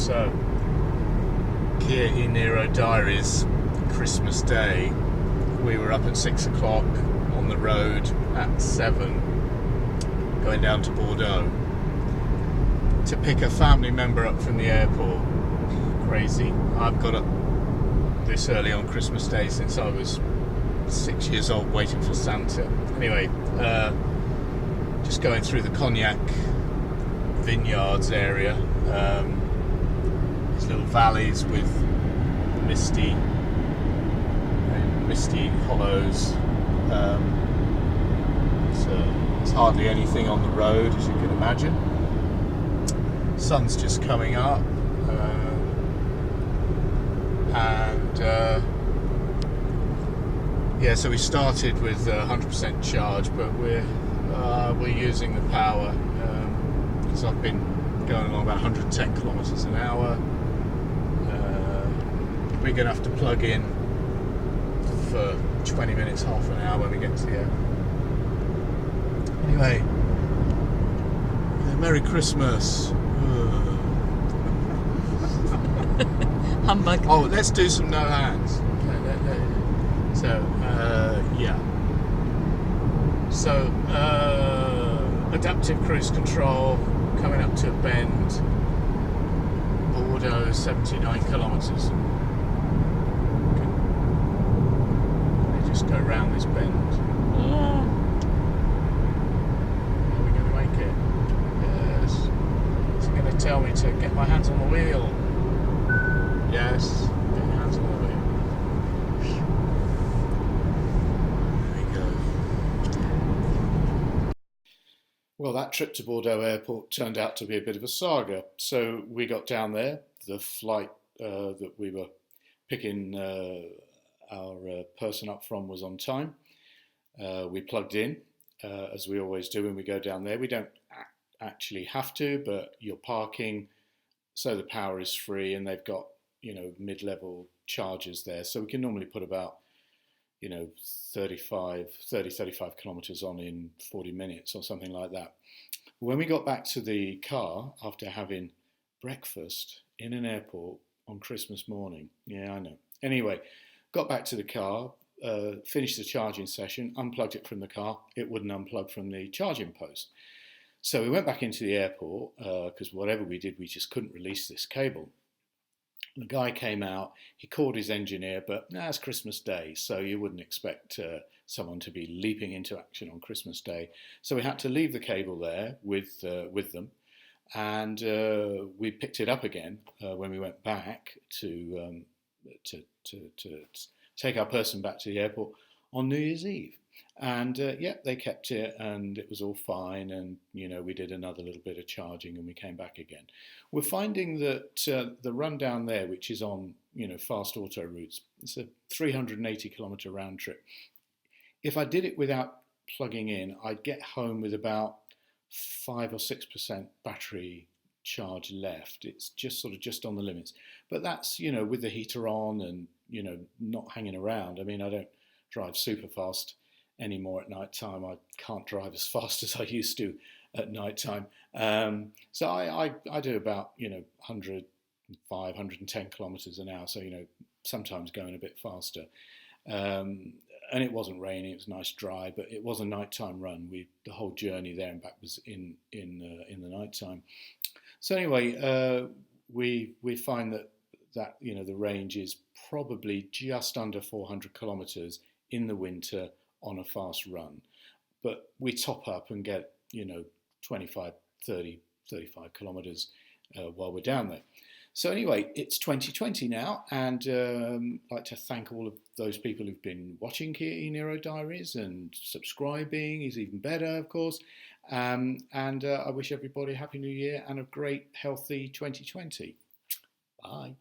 So, Kia e-Niro Diaries, Christmas Day. We were up at 6 o'clock on the road at 7, going down to Bordeaux to pick a family member up from the airport. Crazy. I've got up this early on Christmas Day since I was 6 years old waiting for Santa. Anyway, just going through the Cognac vineyards area. These little valleys with misty hollows. So there's hardly anything on the road, as you can imagine. Sun's just coming up, so we started with 100% charge, but we're using the power because I've been going along about 110 kilometers an hour. We're going to have to plug in for 20 minutes, half an hour when we get to the airport. Anyway, Merry Christmas. Humbug. Oh, let's do some no hands. So, adaptive cruise control, coming up to a bend, Bordeaux, 79 kilometres. Let me just go round this bend. Yeah. Are we going to make it? Yes. Is it going to tell me to get my hands on the wheel? Yes. Get your hands on the wheel. Well, that trip to Bordeaux Airport turned out to be a bit of a saga. So we got down there. The flight that we were picking our person up from was on time. We plugged in, as we always do when we go down there. We don't actually have to, but you're parking, so the power is free, and they've got, mid-level chargers there. So we can normally put about 35 kilometres on in 40 minutes or something like that. When we got back to the car after having breakfast in an airport on Christmas morning, yeah, I know. Anyway, got back to the car, finished the charging session, unplugged it from the car. It wouldn't unplug from the charging post. So we went back into the airport because whatever we did, we just couldn't release this cable. The guy came out, he called his engineer, but it's Christmas Day, so you wouldn't expect someone to be leaping into action on Christmas Day. So we had to leave the cable there with them, and we picked it up again when we went back to take our person back to the airport on New Year's Eve. And they kept it, and it was all fine. And we did another little bit of charging, and we came back again. We're finding that the run down there, which is on fast auto routes, it's a 380 kilometre round trip. If I did it without plugging in, I'd get home with about 5 or 6% battery charge left. It's just on the limits. But that's with the heater on and not hanging around. I mean, I don't drive super fast anymore at night time. I can't drive as fast as I used to at night time. So I do about 105, 110 kilometers an hour. So sometimes going a bit faster. And it wasn't raining. It was nice dry, but it was a nighttime run. The whole journey there and back was in the nighttime. So anyway, we find that the range is probably just under 400 kilometers in the winter on a fast run, but we top up and get 25, 30, 35 kilometers while we're down there. So anyway, it's 2020 now, and I'd like to thank all of those people who've been watching Kia e-Niro Diaries, and subscribing is even better, of course. And I wish everybody a Happy New Year and a great, healthy 2020. Bye.